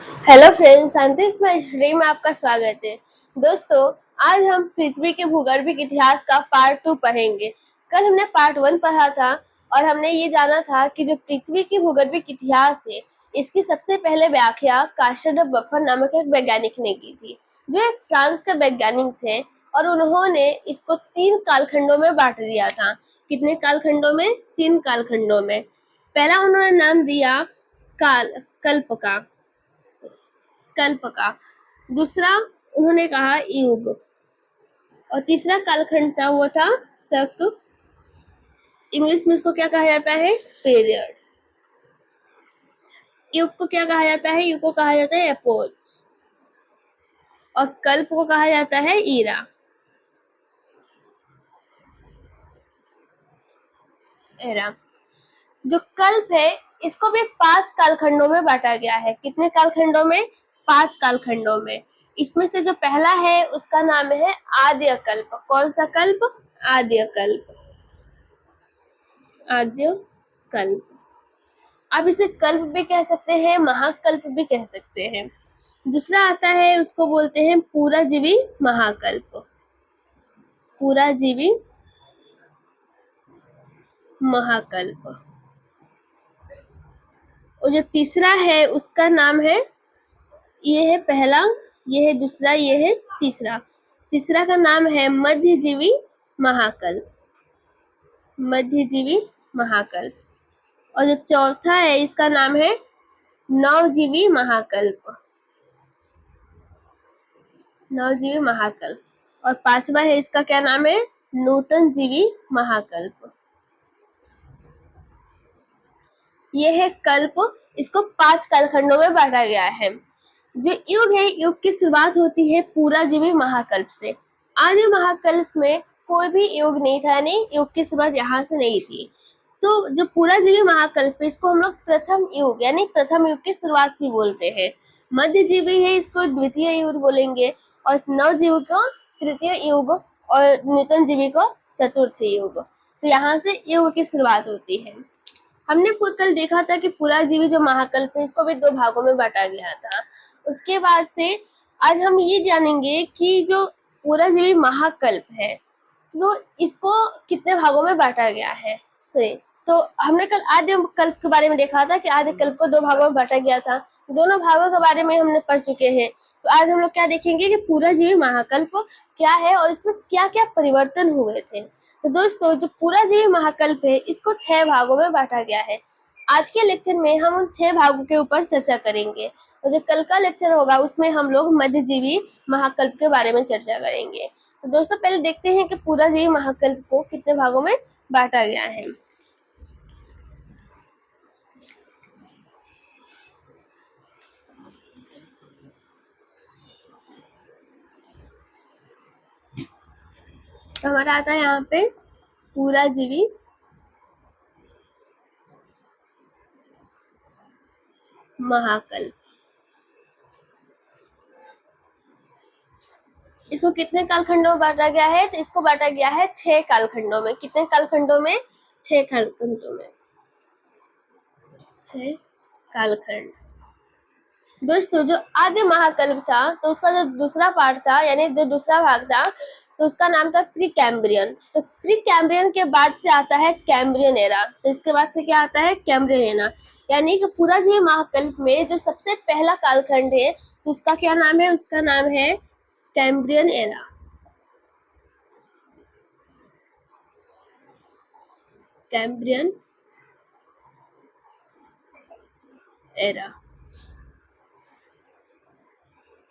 Hello friends, अंतिम श्रेणी में आपका स्वागत है। दोस्तों, आज हम पृथ्वी के भूगर्भिक इतिहास का पार्ट 2 पढ़ेंगे। कल हमने पार्ट 1 पढ़ा था और हमने ये जाना था कि जो पृथ्वी की भूगर्भिक इतिहास है, इसकी सबसे पहले व्याख्या कार्स्टेड बफर नामक एक वैज्ञानिक ने की थी, जो एक फ्रांस के वैज्ञानिक थे और उन्होंने इसको 3 कालखंडों में बांट दिया था। कितने कालखंडों में? 3 कालखंडों में। पहला उन्होंने नाम दिया कल्प का, दूसरा उन्होंने कहा युग, और तीसरा कालखंड था वो था शक। इंग्लिश में इसको क्या कहा जाता है? पीरियड। युग को क्या कहा जाता है? युग को कहा जाता है एपोच, और कल्प को कहा जाता है ईरा। एरा। जो कल्प है, इसको भी 5 कालखंडों में बांटा गया है। कितने कालखंडों में? 5 कालखंडों में। इसमें से जो पहला है उसका नाम है आद्य कल्प। कौन सा कल्प? आद्य कल्प। आद्य कल्प। आप इसे कल्प भी कह सकते हैं, महाकल्प भी कह सकते हैं। दूसरा आता है, उसको बोलते हैं पूराजीवी महाकल्प। पूराजीवी महाकल्प। और जो तीसरा है उसका नाम है, ये है पहला, ये है दूसरा, ये है तीसरा। तीसरा का नाम है मध्यजीवी महाकल्प। मध्यजीवी महाकल्प। और जो चौथा है इसका नाम है नवजीवी महाकल्प। नवजीवी महाकल्प। और पांचवा है, इसका क्या नाम है? नूतन जीवी महाकल्प। ये है कल्प। इसको 5 कालखंडों में बांटा गया है। जो युग है, युग की शुरुआत होती है पूराजीवी महाकल्प से। आद्य महाकल्प में कोई भी युग नहीं था, यानी युग की शुरुआत यहाँ से नहीं थी। तो जो पूराजीवी महाकल्प है, इसको हम लोग प्रथम युग यानी प्रथम युग की शुरुआत भी बोलते हैं। मध्यजीवी है, इसको द्वितीय युग बोलेंगे, और नवजीवी को तृतीय युग, और नूतन जीवी को चतुर्थ युग। तो यहाँ से युग की शुरुआत होती है। हमने कल देखा था कि पूराजीवी जो महाकल्प है, इसको भी 2 भागों में बांटा गया था। उसके बाद से आज हम ये जानेंगे कि जो पूराजीवी महाकल्प है, तो इसको कितने भागों में बांटा गया है। सही। तो हमने कल आद्य कल्प के बारे में देखा था कि आद्य कल्प को 2 भागों में बांटा गया था। दोनों भागों के बारे में हमने पढ़ चुके हैं। तो आज हम लोग क्या देखेंगे कि पूराजीवी महाकल्प क्या है और इसमें क्या क्या परिवर्तन हुए थे। तो दोस्तों, जो पूराजीवी महाकल्प है, इसको 6 भागों में बांटा गया है। आज के लेक्चर में हम उन 6 भागों के ऊपर चर्चा करेंगे, और जो कल का लेक्चर होगा उसमें हम लोग मध्यजीवी महाकल्प के बारे में चर्चा करेंगे। तो दोस्तों, पहले देखते हैं कि पूराजीवी महाकल्प को कितने भागों में बांटा गया है। तो हमारा आता है यहाँ पे पूराजीवी महाकल्प। इसको कितने कालखंडों में बांटा गया है? तो इसको बांटा गया है 6 कालखंडों में। कितने कालखंडों में? 6 कालखंडों में। 6 कालखंड। दोस्तों, जो आद्य महाकल्प था, तो उसका जो दूसरा पार्ट था, यानी जो दूसरा भाग था, तो उसका नाम था प्री कैम्ब्रियन। तो प्री कैम्ब्रियन के बाद से आता है कैम्ब्रियन एरा। तो इसके बाद से क्या आता है? Cambrian era. यानी कि पूराजीवी महाकल्प में जो सबसे पहला कालखंड है, तो उसका क्या नाम है? उसका नाम है कैम्ब्रियन एरा। Cambrian era.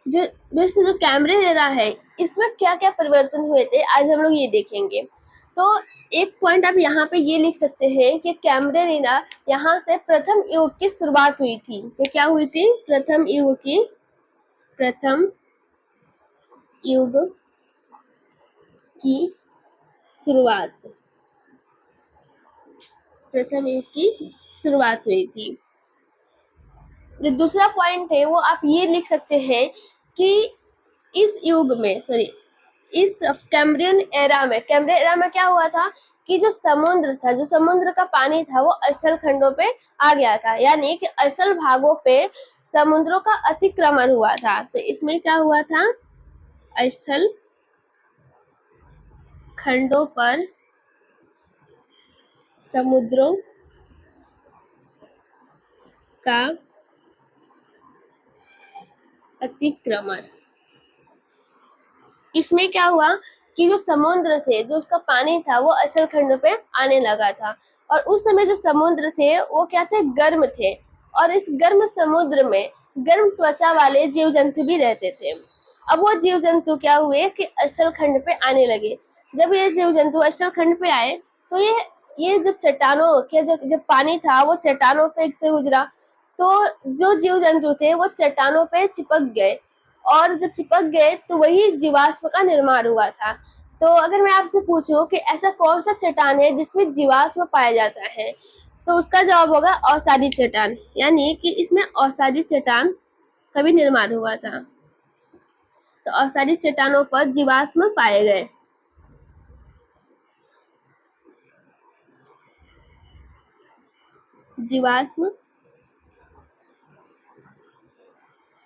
जो दोस्तों, जो कैम्ब्रियन एरा है, इसमें क्या क्या परिवर्तन हुए थे, आज हम लोग ये देखेंगे। तो एक पॉइंट आप यहाँ पे ये लिख सकते हैं कि कैम्ब्रियन एरा, यहाँ से प्रथम युग की शुरुआत हुई थी। तो क्या हुई थी? प्रथम युग की शुरुआत। प्रथम युग की शुरुआत हुई थी। जो दूसरा पॉइंट है वो आप ये लिख सकते हैं कि इस युग में, इस कैम्ब्रियन एरा में क्या हुआ था कि जो समुद्र था, जो समुद्र का पानी था वो स्थल खंडों पे आ गया था, यानी कि स्थल भागों पे समुद्रों का अतिक्रमण हुआ था। तो इसमें क्या हुआ था, स्थल खंडों पर समुद्रों का अतिक्रमण। इसमें क्या हुआ कि जो समुद्र थे, जो उसका पानी था वो स्थल खंडों पे आने लगा था, और उस समय जो समुद्र थे वो क्या थे, गर्म थे, और इस गर्म समुद्र में गर्म त्वचा वाले जीव जंतु भी रहते थे। अब वो जीव जंतु क्या हुए कि स्थल खंड पे आने लगे। जब ये जीव जंतु स्थल खंड पे आए तो ये जब चट्टानों के जब पानी था वो चट्टानों पे से गुजरा, तो जो जीव जंतु थे वो चट्टानों पे चिपक गए, और जब चिपक गए तो वही जीवाश्म का निर्माण हुआ था। तो अगर मैं आपसे पूछूं कि ऐसा कौन सा चट्टान है जिसमें जीवाश्म पाया जाता है, तो उसका जवाब होगा अवसादी चट्टान, यानी कि इसमें अवसादी चट्टान का भी निर्माण हुआ था। तो अवसादी चट्टानों पर जीवाश्म पाए गए। जीवाश्म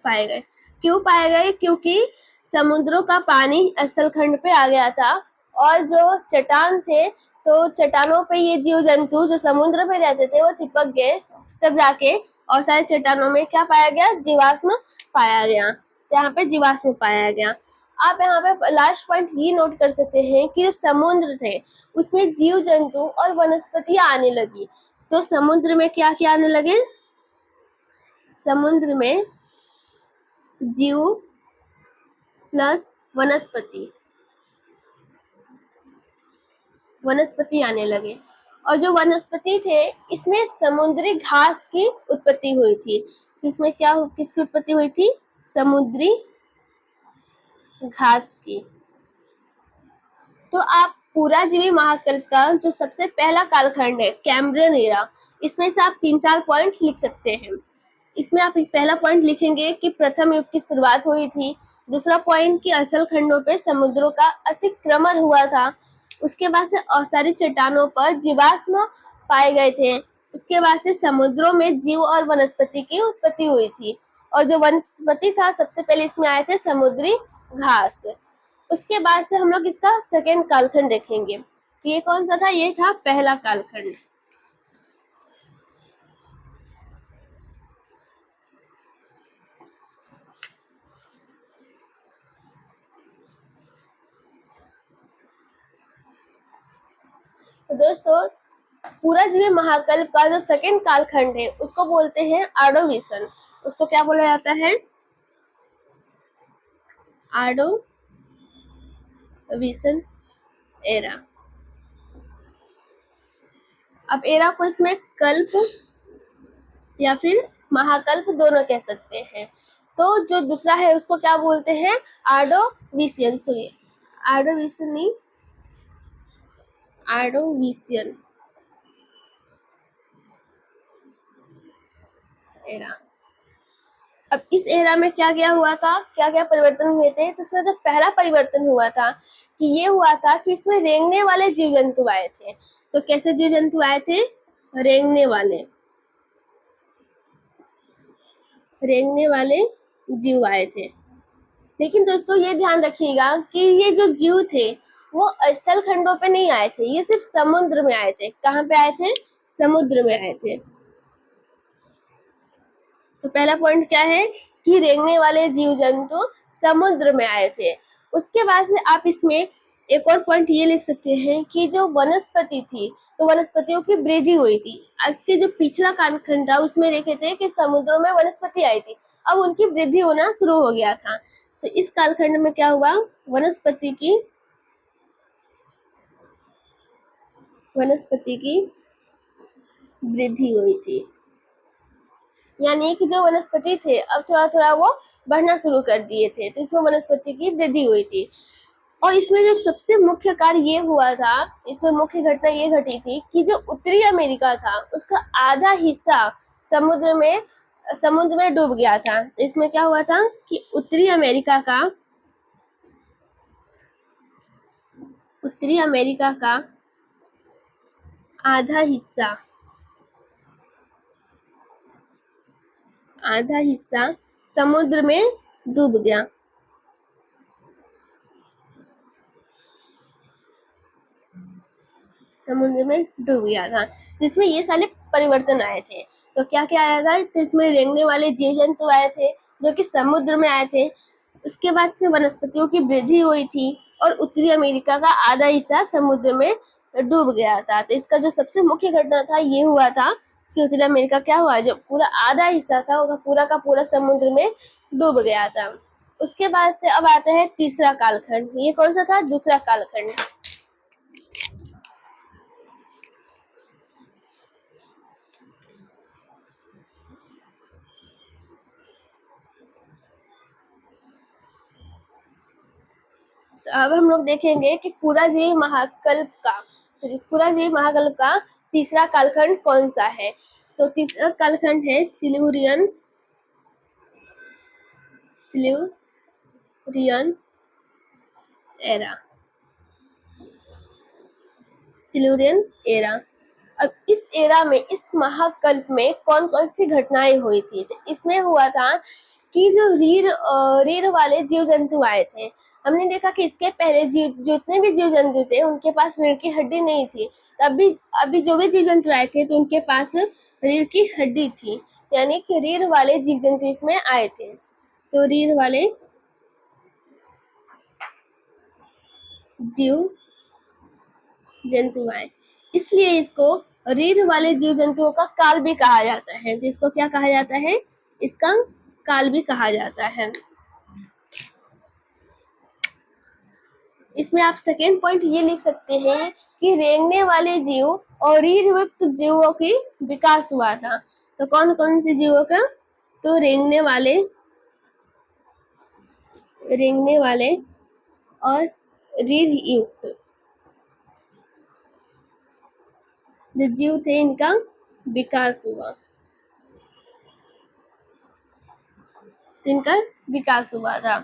पाए गए। क्यों पाए गए? क्योंकि समुद्रों का पानी स्थल खंड पे आ गया था, और जो चट्टान थे तो चट्टानों पे ये जीव जंतु जो समुद्र में रहते थे वो चिपक गए, तब जाके और सारे चट्टानों में क्या पाया गया, जीवाश्म पाया गया। यहाँ पे जीवाश्म पाया गया। आप यहाँ पे लास्ट पॉइंट ये नोट कर सकते हैं कि जो समुद्र थे उसमें जीव जंतु और वनस्पतियां आने लगी। तो समुद्र में क्या क्या आने लगे, समुद्र में जीव प्लस वनस्पति आने लगे। और जो वनस्पति थे इसमें समुद्री घास की उत्पत्ति हुई थी। इसमें किसकी उत्पत्ति हुई थी, समुद्री घास की। तो आप पूरा जीवी महाकल्प का जो सबसे पहला कालखंड है कैम्ब्रियन एरा, इसमें से आप 3-4 पॉइंट लिख सकते हैं। इसमें आप एक पहला पॉइंट लिखेंगे कि प्रथम युग की शुरुआत हुई थी। दूसरा पॉइंट कि स्थल खंडों पे समुद्रों का अतिक्रमण हुआ था। उसके बाद से अवसादी चट्टानों पर जीवाश्म पाए गए थे। उसके बाद से समुद्रों में जीव और वनस्पति की उत्पत्ति हुई थी, और जो वनस्पति था सबसे पहले इसमें आए थे समुद्री घास। उसके बाद से हम लोग इसका सेकेंड कालखंड देखेंगे। ये कौन सा था, ये था पहला कालखंड। तो दोस्तों पूरा जीवी महाकल्प का जो सेकेंड कालखंड है उसको बोलते हैं आर्डोविसन। उसको क्या बोला जाता है, आर्डोविसन एरा। अब एरा को इसमें कल्प या फिर महाकल्प दोनों कह सकते हैं। तो जो दूसरा है उसको क्या बोलते हैं, आर्डोविशियन। सुनिए, आर्डोविशियन नहीं, आर्डोविशियन एरा। अब इस एरा में क्या क्या हुआ था, क्या क्या परिवर्तन हुए थे, तो इसमें जो पहला परिवर्तन हुआ था कि ये हुआ था कि इसमें रेंगने वाले जीव जंतु आए थे। तो कैसे जीव जंतु आए थे, रेंगने वाले जीव आए थे। लेकिन दोस्तों ये ध्यान रखिएगा कि ये जो जीव थे वो स्थल खंडों पे नहीं आए थे, ये सिर्फ समुद्र में आए थे। कहाँ पे आए थे, समुद्र में आए थे। तो पहला पॉइंट क्या है कि रेंगने वाले जीव जंतु समुद्र में आए थे। उसके बाद से आप इसमें एक और पॉइंट ये लिख सकते हैं कि जो वनस्पति थी तो वनस्पतियों की वृद्धि हुई थी। आज के जो पिछला कालखंड था उसमें देखे थे कि समुद्रों में वनस्पति आई थी, अब उनकी वृद्धि होना शुरू हो गया था। तो इस कालखंड में क्या हुआ, वनस्पति की वृद्धि हुई थी, यानी कि जो वनस्पति थे अब थोड़ा थोड़ा वो बढ़ना शुरू कर दिए थे। तो इसमें वनस्पति की वृद्धि हुई थी। और इसमें जो सबसे मुख्य कार्य ये हुआ था, इसमें मुख्य घटना ये घटी थी कि जो उत्तरी अमेरिका था उसका आधा हिस्सा समुद्र में डूब गया था। तो इसमें क्या हुआ था कि उत्तरी अमेरिका का आधा हिस्सा समुद्र में डूब गया। समुद्र में डूब गया था, जिसमें ये सारे परिवर्तन आए थे। तो क्या क्या आया था? तो इसमें रेंगने वाले जीव जंतु आए थे जो कि समुद्र में आए थे। उसके बाद से वनस्पतियों की वृद्धि हुई थी और उत्तरी अमेरिका का आधा हिस्सा समुद्र में डूब गया था। तो इसका जो सबसे मुख्य घटना था ये हुआ था कि उत्तरी अमेरिका क्या हुआ, जो पूरा आधा हिस्सा था वो पूरा का पूरा समुद्र में डूब गया था। उसके बाद से अब आता है तीसरा कालखंड। ये कौन सा था? दूसरा कालखंड। तो अब हम लोग देखेंगे कि पूरा जीव महाकल्प का तीसरा कालखंड कौन सा है। तो तीसरा कालखंड है सिल्यूरियन एरा। Silurian era. अब इस एरा में, इस महाकल्प में कौन कौन सी घटनाएं हुई थी? तो इसमें हुआ था कि जो रीढ़ वाले जीव जंतु आए थे। हमने देखा कि इसके पहले जितने भी जीव जंतु थे उनके पास रीढ़ की हड्डी नहीं थी। अभी अभी जो भी जीव जंतु आए थे तो उनके पास रीढ़ की हड्डी थी, यानी कि रीढ़ वाले जीव जंतु इसमें आए थे। तो रीढ़ वाले जीव जंतु आए, इसलिए इसको रीढ़ वाले जीव जंतुओं का काल भी कहा जाता है। तो इसको क्या कहा जाता है? इसका काल भी कहा जाता है। इसमें आप सेकेंड पॉइंट ये लिख सकते हैं कि रेंगने वाले जीव और रीढ़युक्त जीवों की विकास हुआ था। तो कौन कौन से जीवों का? तो रेंगने वाले और रीढ़युक्त जो जीव थे इनका विकास हुआ। था।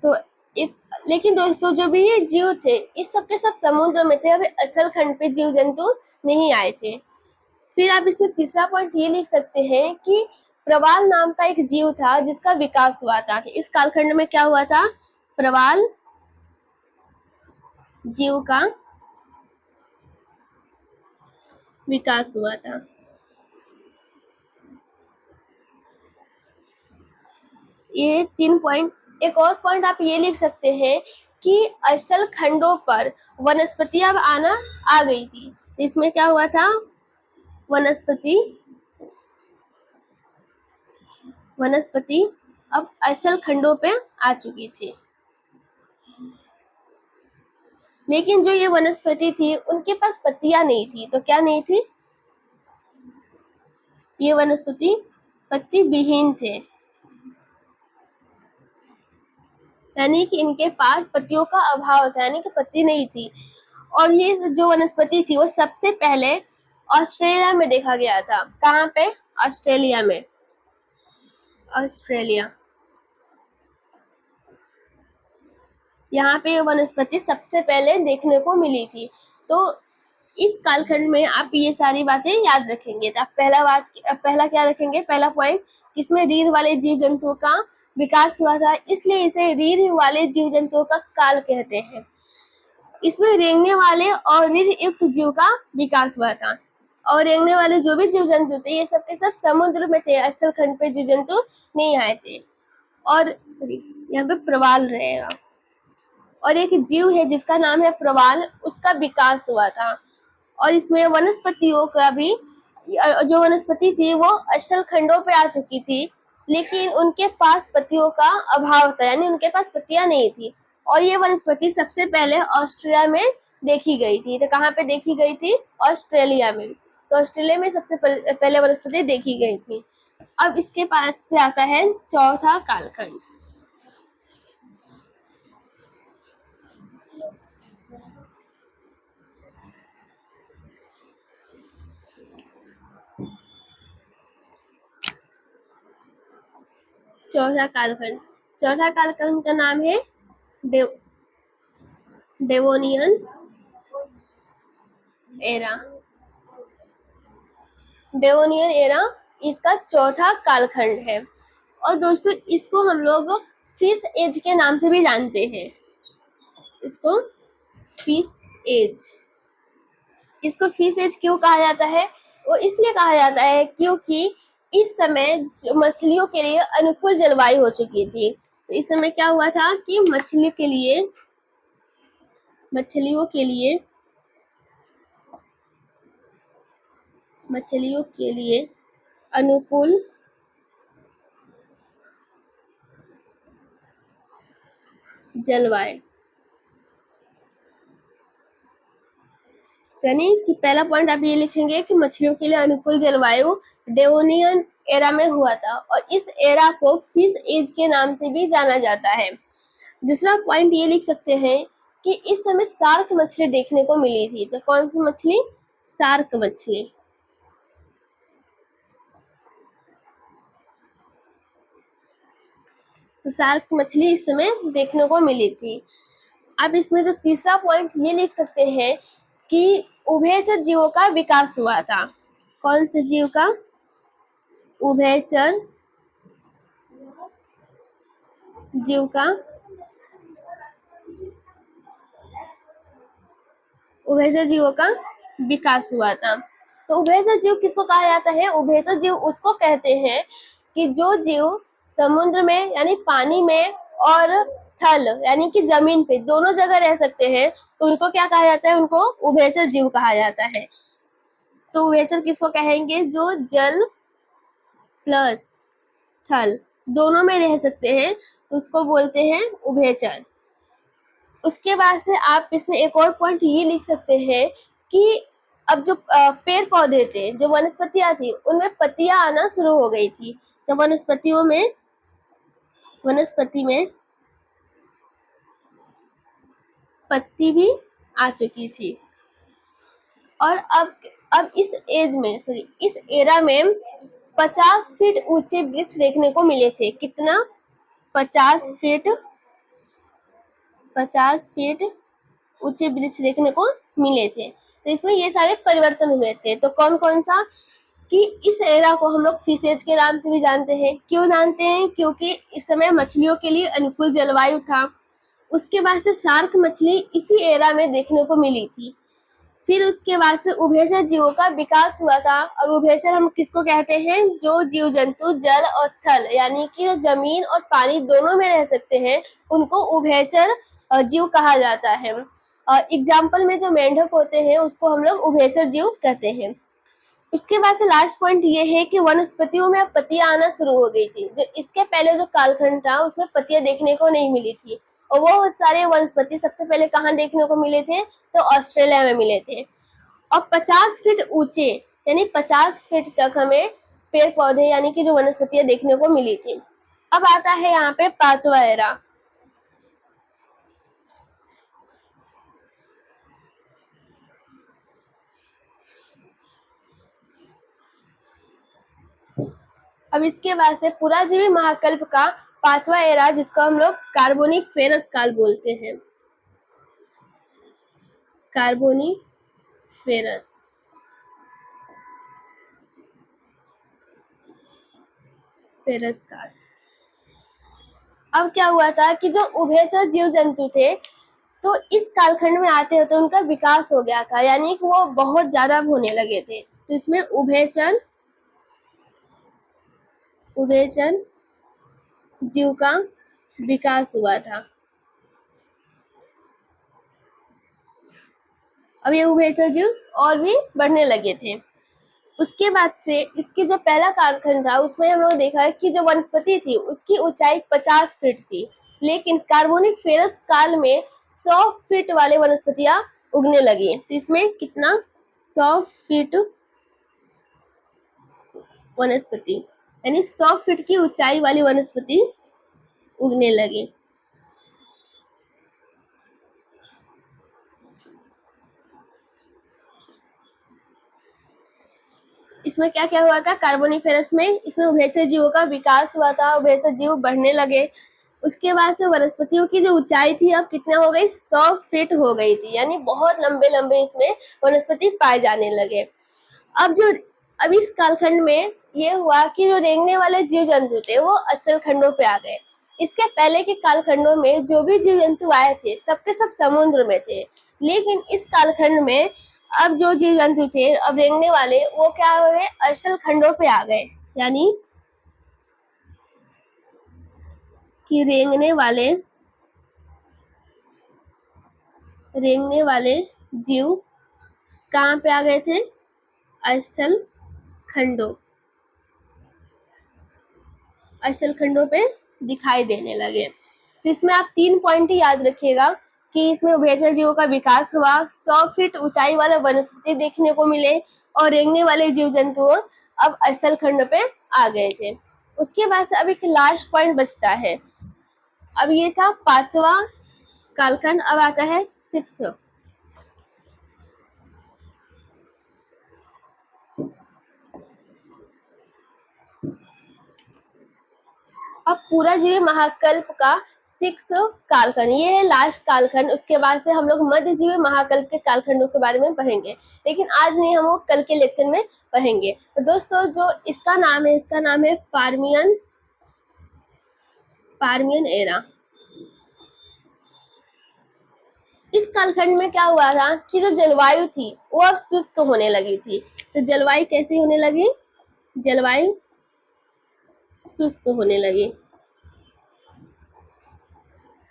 तो एक, लेकिन दोस्तों जो भी ये जीव थे इस सब के सब समुद्र में थे, अभी अचल खंड पे जीव जंतु नहीं आए थे। फिर आप इसमें तीसरा पॉइंट ये लिख सकते हैं कि प्रवाल नाम का एक जीव था जिसका विकास हुआ था। इस कालखंड में क्या हुआ था? प्रवाल जीव का विकास हुआ था। ये 3 पॉइंट। एक और पॉइंट आप ये लिख सकते हैं कि अचल खंडों पर वनस्पति अब आना आ गई थी। इसमें क्या हुआ था? वनस्पति अब अचल खंडों पे आ चुकी थी। लेकिन जो ये वनस्पति थी उनके पास पत्तियां नहीं थी। तो क्या नहीं थी? ये वनस्पति पत्ती विहीन थे, यानी कि इनके पास पत्तियों का अभाव था, यानी कि पत्ती नहीं थी। और ये जो वनस्पति थी वो सबसे पहले ऑस्ट्रेलिया में देखा गया था। कहाँ पे? ऑस्ट्रेलिया में। यहाँ पे वनस्पति सबसे पहले देखने को मिली थी। तो इस कालखंड में आप ये सारी बातें याद रखेंगे। तो आप पहला क्या रखेंगे? पहला पॉइंट, इसमें रीढ़ वाले जीव जंतुओं का विकास हुआ था, इसलिए इसे रीढ़ वाले जीव जंतुओं का काल कहते हैं। इसमें रेंगने वाले और रीढ़ युक्त जीव का विकास हुआ था। और रेंगने वाले जो भी जीव जंतु थे ये सब के सब समुद्र में थे, अचल खंड पे जीव जंतु नहीं आए थे। और सॉरी, यहाँ पे प्रवाल रहेगा। और एक जीव है जिसका नाम है प्रवाल, उसका विकास हुआ था। और इसमें वनस्पतियों का भी, जो वनस्पति थी वो अचल खंडों पे आ चुकी थी, लेकिन उनके पास पत्तियों का अभाव था, यानी उनके पास पत्तियां नहीं थी। और ये वनस्पति सबसे पहले ऑस्ट्रेलिया में देखी गई थी। तो कहाँ पे देखी गई थी? ऑस्ट्रेलिया में। तो ऑस्ट्रेलिया में सबसे पहले वनस्पति देखी गई थी। अब इसके पास से आता है चौथा कालखंड। चौथा कालखंड का नाम है डेवोनियन एरा। डेवोनियन एरा इसका चौथा कालखंड है। और दोस्तों इसको हम लोग फिश एज के नाम से भी जानते हैं। इसको फिश एज, इसको फिश एज क्यों कहा जाता है? वो इसलिए कहा जाता है क्योंकि इस समय मछलियों के लिए अनुकूल जलवायु हो चुकी थी। तो इस समय क्या हुआ था कि मछलियों के लिए अनुकूल जलवायु, यानी कि पहला पॉइंट आप ये लिखेंगे कि मछलियों के लिए अनुकूल जलवायु डेवोनियन एरा में हुआ था और इस एरा को फिश एज के नाम से भी जाना जाता है। दूसरा पॉइंट ये लिख सकते हैं कि इस समय शार्क मछली देखने को मिली थी। तो कौन सी मछली? शार्क मछली। तो शार्क मछली इस समय देखने को मिली थी। अब इसमें जो तीसरा पॉइंट ये लिख सकते हैं कि उभयचर जीवों का विकास हुआ था। कौन से जीव का? उभयचर जीव का उभयचर जीवों का विकास हुआ था। तो उभयचर जीव किसको कहा जाता है? उभयचर जीव उसको कहते हैं कि जो जीव समुद्र में यानी पानी में और थल यानी कि जमीन पे दोनों जगह रह सकते हैं, तो उनको क्या कहा जाता है? उनको उभयचर जीव कहा जाता है। तो उभयचर किसको कहेंगे? जो जल प्लस थल दोनों में रह सकते हैं, उसको बोलते हैं उभयचर। उसके बाद से आप इसमें एक और पॉइंट ये लिख सकते हैं कि अब जो पेड़ पौधे थे, जो वनस्पतियां थी, उनमें पत्तियां आना शुरू हो गई थी। तो वनस्पति में पत्ती भी आ चुकी थी। और अब इस एरा में 50 फीट ऊंचे वृक्ष देखने को मिले थे। कितना? 50 फीट ऊंचे वृक्ष देखने को मिले थे। तो इसमें ये सारे परिवर्तन हुए थे। तो कौन कौन सा? कि इस एरा को हम लोग फिश एज के नाम से भी जानते हैं। क्यों जानते हैं? क्योंकि इस समय मछलियों के लिए अनुकूल जलवायु था। उसके बाद से शार्क मछली इसी एरा में देखने को मिली थी। फिर उसके बाद से उभयचर जीवों का विकास हुआ था। और उभयचर हम किसको कहते हैं? जो जीव जंतु जल और थल यानी कि जमीन और पानी दोनों में रह सकते हैं, उनको उभयचर जीव कहा जाता है। एग्जाम्पल में जो मेंढक होते हैं उसको हम लोग उभयचर जीव कहते हैं। इसके बाद से लास्ट पॉइंट ये है कि वनस्पतियों में अब पत्तियां आना शुरू हो गई थी। जो इसके पहले जो कालखंड था उसमें पत्तियां देखने को नहीं मिली थी। और वो सारे वनस्पति सबसे पहले कहाँ देखने को मिले थे? तो ऑस्ट्रेलिया में मिले थे। और 50 फीट ऊंचे यानी 50 फीट तक हमें पेड़ पौधे यानी कि जो वनस्पतियां देखने को मिली थी। अब आता है यहाँ पे पांचवा एरा। अब इसके बाद से पुराजीवी महाकल्प का पांचवा एरा, जिसको हम लोग कार्बोनिफेरस काल बोलते हैं। कार्बोनिफेरस काल। अब क्या हुआ था कि जो उभयचर जीव जंतु थे, तो इस कालखंड में आते होते उनका विकास हो गया था, यानी कि वो बहुत ज्यादा होने लगे थे। तो इसमें उभयचर जीव का विकास हुआ था। अब ये उभयचर जीव और भी बढ़ने लगे थे। उसके बाद से इसकी जो पहला कालखंड था उसमें हम लोग देखा है कि जो वनस्पति थी उसकी ऊंचाई 50 फीट थी, लेकिन कार्बोनिफेरस काल में 100 फीट वाले वनस्पतियां उगने लगी। तो इसमें कितना? 100 फीट वनस्पति यानी 100 फीट की ऊंचाई वाली वनस्पति उगने लगी। इसमें क्या क्या हुआ था? कार्बोनिफेरस में इसमें उभयचर जीवों का विकास हुआ था, उभयचर जीव बढ़ने लगे। उसके बाद से वनस्पतियों की जो ऊंचाई थी अब कितना हो गई? 100 फीट हो गई थी, यानी बहुत लंबे लंबे इसमें वनस्पति पाए जाने लगे। अब जो अब इस कालखंड में ये हुआ कि जो रेंगने वाले जीव जंतु थे वो अचल खंडों पे आ गए। इसके पहले के कालखंडों में जो भी जीव जंतु आए थे सबके सब समुद्र में थे, लेकिन इस कालखंड में अब जो जीव जंतु थे अब रेंगने वाले वो क्या हो गए, अचल खंडों पे आ गए। यानी कि रेंगने वाले जीव कहाँ पे आ गए थे, अचल खंडों पे दिखाई देने लगे। तो इसमें आप 3 पॉइंट याद रखिएगा कि इसमें उभयचर जीवों का विकास हुआ, 100 फीट ऊंचाई वाला वनस्पति देखने को मिले और रेंगने वाले जीव जंतु अब अचल खंड पे आ गए थे। उसके बाद से अब एक लास्ट पॉइंट बचता है। अब ये था 5वां कालखंड, अब आता है 6। अब पूरा जीवी महाकल्प का 6 कालखंड, ये है लास्ट कालखंड। उसके बाद से हम लोग मध्यजीवी महाकल्प के कालखंडों के बारे में पढ़ेंगे, लेकिन आज नहीं, हम वो कल के लेक्चर में पढ़ेंगे। तो दोस्तों जो इसका नाम है पार्मियन एरा। इस कालखंड में क्या हुआ था कि जो जलवायु थी वो अब शुष्क होने लगी थी। तो जलवायु कैसी होने लगी, जलवायु शुष्क होने लगी।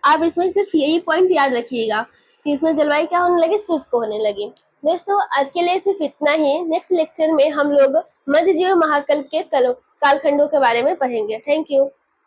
आप इसमें सिर्फ यही पॉइंट याद रखिएगा कि इसमें जलवायु क्या होने लगी, शुष्क होने लगी। दोस्तों आज के लिए सिर्फ इतना ही। नेक्स्ट लेक्चर में हम लोग मध्यजीवी महाकल्प के कालखंडों के बारे में पढ़ेंगे। Thank you.